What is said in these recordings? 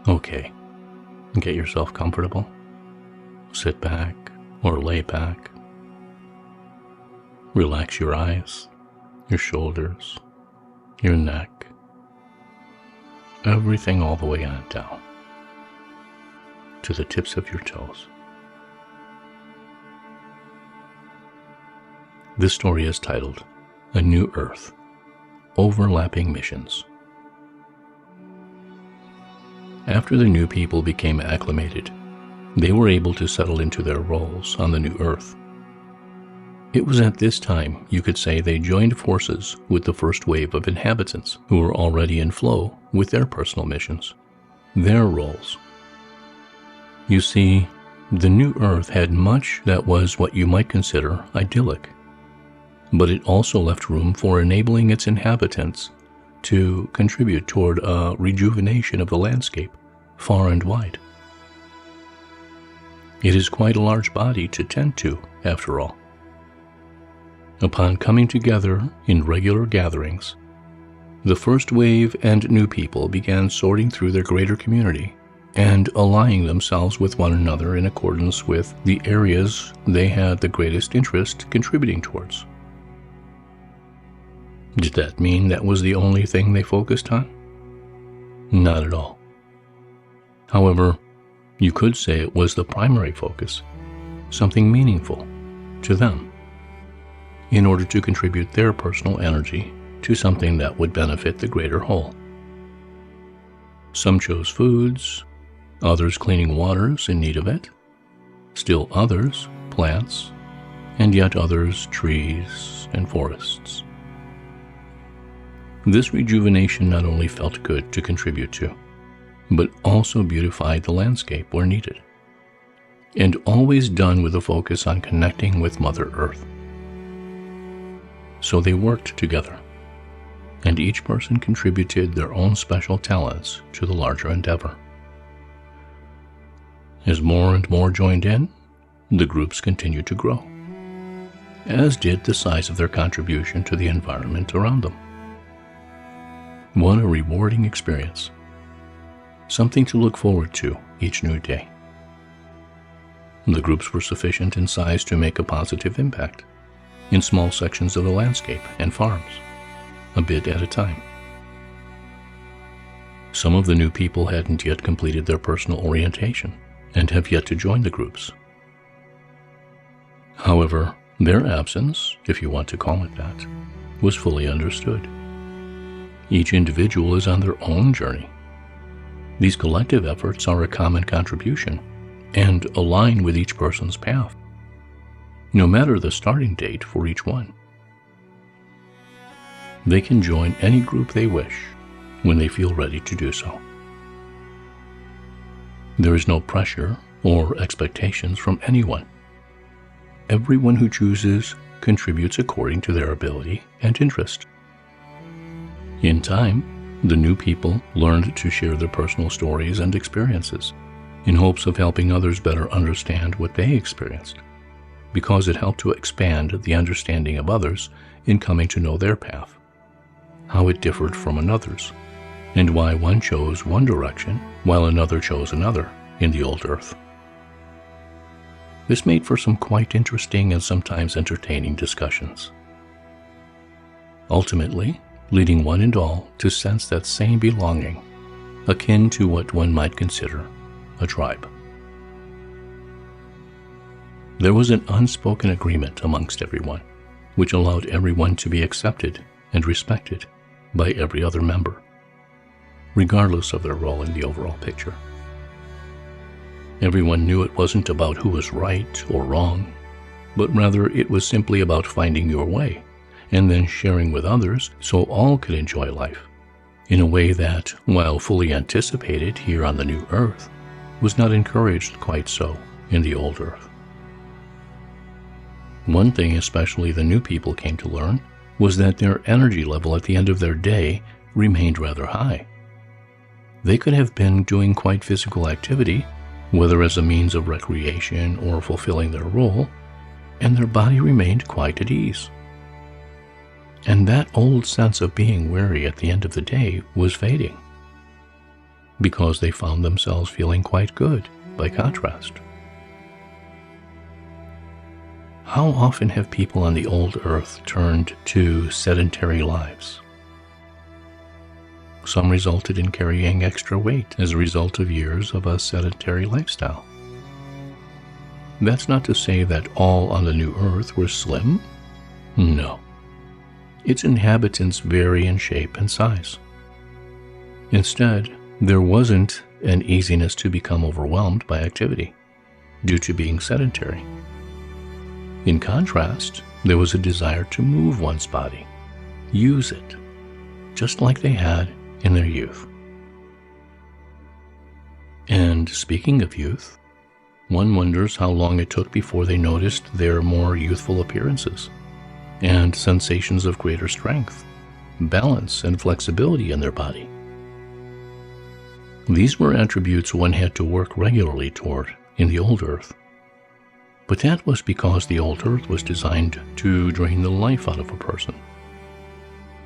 Okay, get yourself comfortable. Sit back or lay back. Relax your eyes, your shoulders, your neck, everything all the way on down to the tips of your toes. This story is titled A New Earth, Overlapping Missions. After the new people became acclimated, they were able to settle into their roles on the new Earth. It was at this time, you could say, they joined forces with the first wave of inhabitants who were already in flow with their personal missions, their roles. You see, the new Earth had much that was what you might consider idyllic, but it also left room for enabling its inhabitants to contribute toward a rejuvenation of the landscape, far and wide. It is quite a large body to tend to, after all. Upon coming together in regular gatherings, the first wave and new people began sorting through their greater community and aligning themselves with one another in accordance with the areas they had the greatest interest contributing towards. Did that mean that was the only thing they focused on? Not at all. However, you could say it was the primary focus, something meaningful to them, in order to contribute their personal energy to something that would benefit the greater whole. Some chose foods, others cleaning waters in need of it, still others plants, and yet others trees and forests. This rejuvenation not only felt good to contribute to, but also beautified the landscape where needed, and always done with a focus on connecting with Mother Earth. So they worked together, and each person contributed their own special talents to the larger endeavor. As more and more joined in, the groups continued to grow, as did the size of their contribution to the environment around them. What a rewarding experience. Something to look forward to each new day. The groups were sufficient in size to make a positive impact in small sections of the landscape and farms, a bit at a time. Some of the new people hadn't yet completed their personal orientation and have yet to join the groups. However, their absence, if you want to call it that, was fully understood. Each individual is on their own journey. These collective efforts are a common contribution and align with each person's path, no matter the starting date for each one. They can join any group they wish when they feel ready to do so. There is no pressure or expectations from anyone. Everyone who chooses contributes according to their ability and interest. In time, the new people learned to share their personal stories and experiences in hopes of helping others better understand what they experienced, because it helped to expand the understanding of others in coming to know their path, how it differed from another's, and why one chose one direction while another chose another in the old Earth. This made for some quite interesting and sometimes entertaining discussions, ultimately leading one and all to sense that same belonging, akin to what one might consider a tribe. There was an unspoken agreement amongst everyone, which allowed everyone to be accepted and respected by every other member, regardless of their role in the overall picture. Everyone knew it wasn't about who was right or wrong, but rather it was simply about finding your way and then sharing with others so all could enjoy life in a way that, while fully anticipated here on the new Earth, was not encouraged quite so in the old Earth. One thing especially the new people came to learn was that their energy level at the end of their day remained rather high. They could have been doing quite physical activity, whether as a means of recreation or fulfilling their role, and their body remained quite at ease. And that old sense of being weary at the end of the day was fading. because they found themselves feeling quite good by contrast. How often have people on the old earth turned to sedentary lives? Some resulted in carrying extra weight as a result of years of a sedentary lifestyle. That's not to say that all on the new earth were slim. No. Its inhabitants vary in shape and size. Instead, there wasn't an easiness to become overwhelmed by activity due to being sedentary. In contrast, there was a desire to move one's body, use it, just like they had in their youth. And speaking of youth, one wonders how long it took before they noticed their more youthful appearances and sensations of greater strength, balance, and flexibility in their body. These were attributes one had to work regularly toward in the old earth. But that was because the old earth was designed to drain the life out of a person.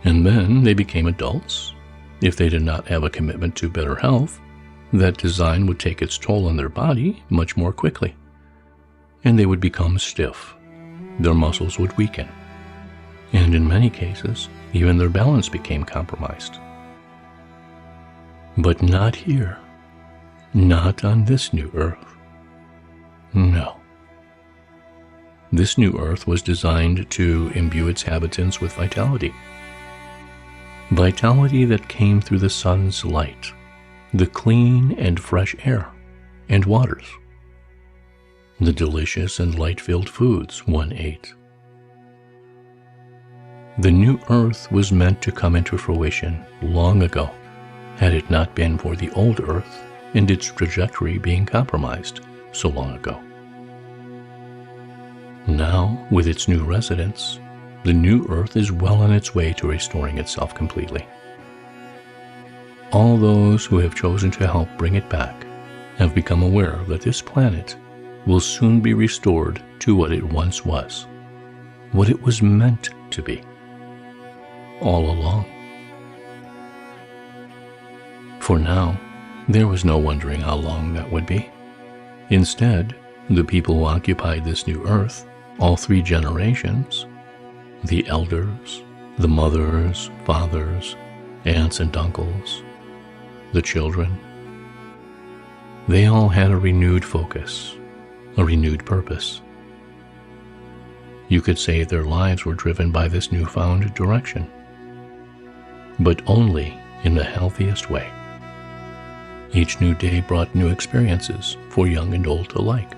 And then they became adults. If they did not have a commitment to better health, that design would take its toll on their body much more quickly, and they would become stiff. Their muscles would weaken, and in many cases, even their balance became compromised. But not here. Not on this new earth. No. This new earth was designed to imbue its inhabitants with vitality. Vitality that came through the sun's light, the clean and fresh air and waters, the delicious and light-filled foods one ate. The new earth was meant to come into fruition long ago, had it not been for the old earth and its trajectory being compromised so long ago. Now, with its new residents, the new earth is well on its way to restoring itself completely. All those who have chosen to help bring it back have become aware that this planet will soon be restored to what it once was, what it was meant to be, all along. For now, there was no wondering how long that would be. Instead, the people who occupied this new earth, all 3 generations, the elders, the mothers, fathers, aunts and uncles, the children, they all had a renewed focus, a renewed purpose. You could say their lives were driven by this newfound direction, but only in the healthiest way. Each new day brought new experiences for young and old alike.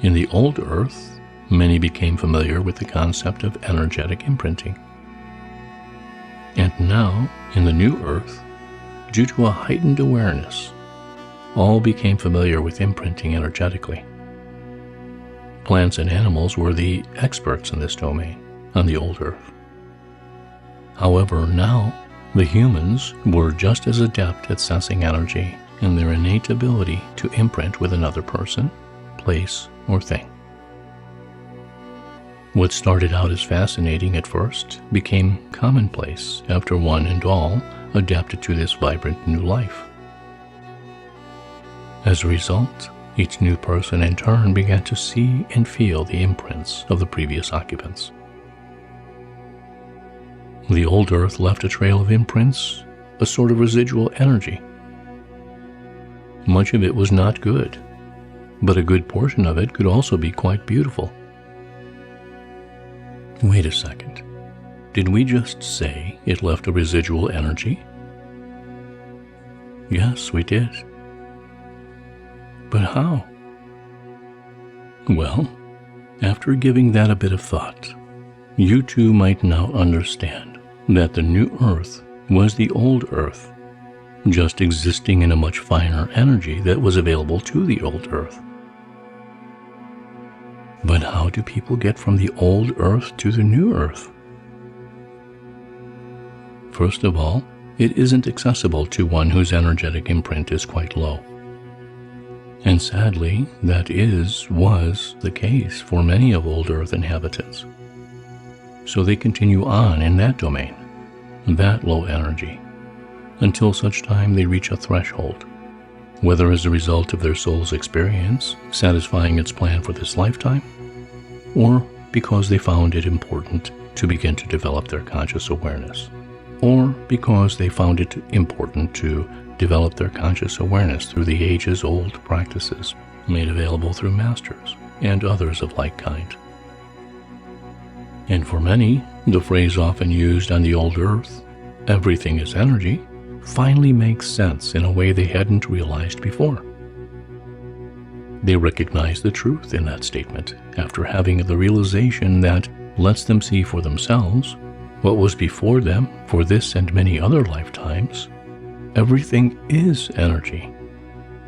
In the old earth, many became familiar with the concept of energetic imprinting. And now, in the new earth, due to a heightened awareness, all became familiar with imprinting energetically. Plants and animals were the experts in this domain on the old earth. However, now, the humans were just as adept at sensing energy and their innate ability to imprint with another person, place, or thing. What started out as fascinating at first became commonplace after one and all adapted to this vibrant new life. As a result, each new person in turn began to see and feel the imprints of the previous occupants. The old earth left a trail of imprints, a sort of residual energy. Much of it was not good, but a good portion of it could also be quite beautiful. Wait a second. Did we just say it left a residual energy? Yes, we did. But how? Well, after giving that a bit of thought, you too might now understand that the new earth was the old earth, just existing in a much finer energy that was available to the old earth. But how do people get from the old earth to the new earth? First of all, it isn't accessible to one whose energetic imprint is quite low. And sadly, that was the case for many of old earth inhabitants. So they continue on in that domain, that low energy, until such time they reach a threshold, whether as a result of their soul's experience satisfying its plan for this lifetime, or because they found it important to begin to develop their conscious awareness, or because they found it important to develop their conscious awareness through the ages-old practices made available through masters and others of like kind. And for many, the phrase often used on the old earth, "everything is energy," finally makes sense in a way they hadn't realized before. They recognize the truth in that statement after having the realization that lets them see for themselves what was before them for this and many other lifetimes. Everything is energy.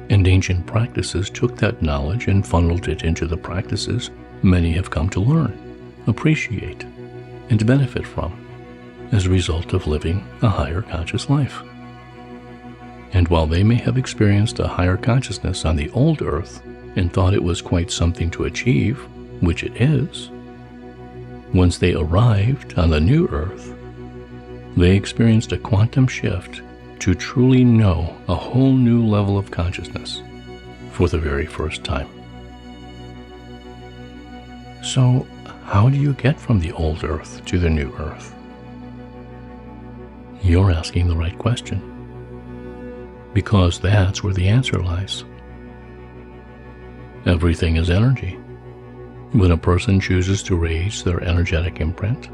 And ancient practices took that knowledge and funneled it into the practices many have come to learn, appreciate, and benefit from as a result of living a higher conscious life. And while they may have experienced a higher consciousness on the old earth and thought it was quite something to achieve, which it is, once they arrived on the new earth, they experienced a quantum shift to truly know a whole new level of consciousness for the very first time. So, how do you get from the old earth to the new earth? You're asking the right question, because that's where the answer lies. Everything is energy. When a person chooses to raise their energetic imprint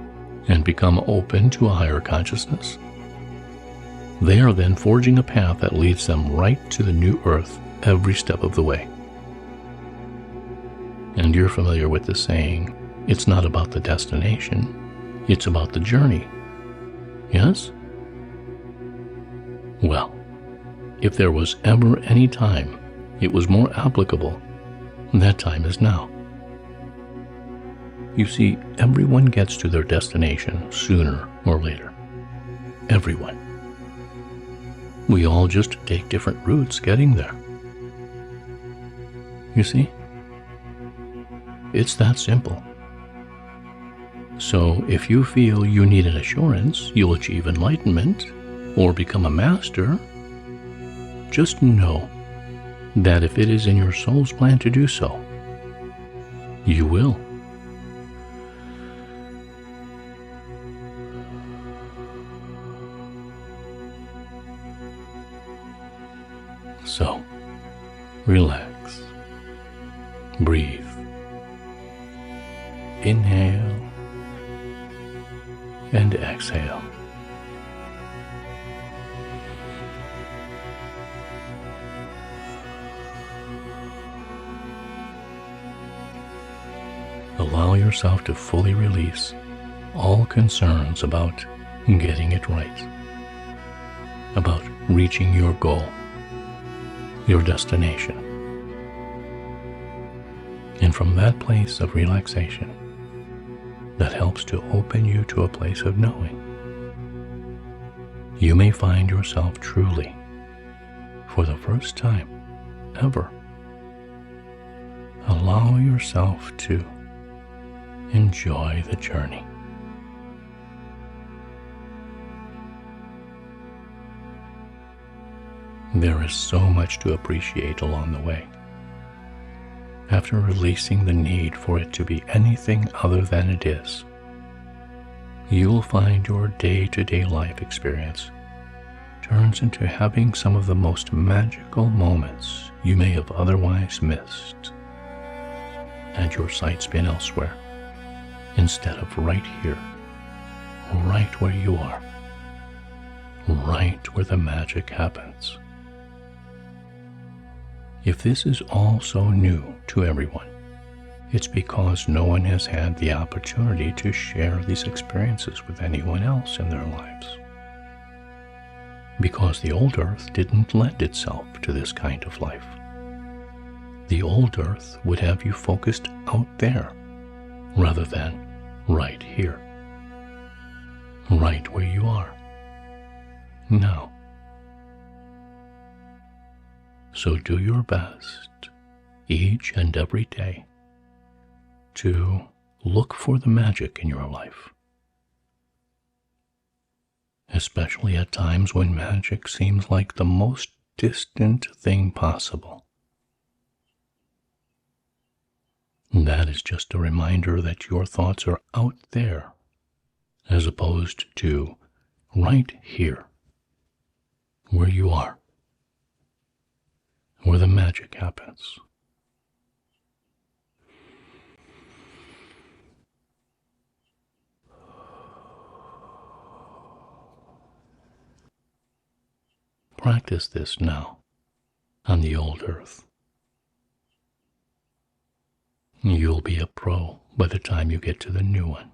and become open to a higher consciousness, they are then forging a path that leads them right to the new earth every step of the way. And you're familiar with the saying, it's not about the destination, it's about the journey. Yes? Well, if there was ever any time it was more applicable, that time is now. You see, everyone gets to their destination sooner or later. Everyone. We all just take different routes getting there. You see? It's that simple. So if you feel you need an assurance you'll achieve enlightenment or become a master, just know that if it is in your soul's plan to do so, you will. So, relax, breathe, inhale, and exhale. Allow yourself to fully release all concerns about getting it right, about reaching your goal, your destination. And from that place of relaxation, that helps to open you to a place of knowing, you may find yourself truly, for the first time ever, allow yourself to enjoy the journey. There is so much to appreciate along the way. After releasing the need for it to be anything other than it is, you will find your day-to-day life experience turns into having some of the most magical moments you may have otherwise missed, had your sights been elsewhere, instead of right here, right where you are, right where the magic happens. If this is all so new to everyone, it's because no one has had the opportunity to share these experiences with anyone else in their lives. Because the old earth didn't lend itself to this kind of life. The old earth would have you focused out there, rather than right here, right where you are, now. So do your best each and every day to look for the magic in your life. especially at times when magic seems like the most distant thing possible. That is just a reminder that your thoughts are out there, as opposed to right here, where you are, where the magic happens. Practice this now on the old earth. You'll be a pro by the time you get to the new one.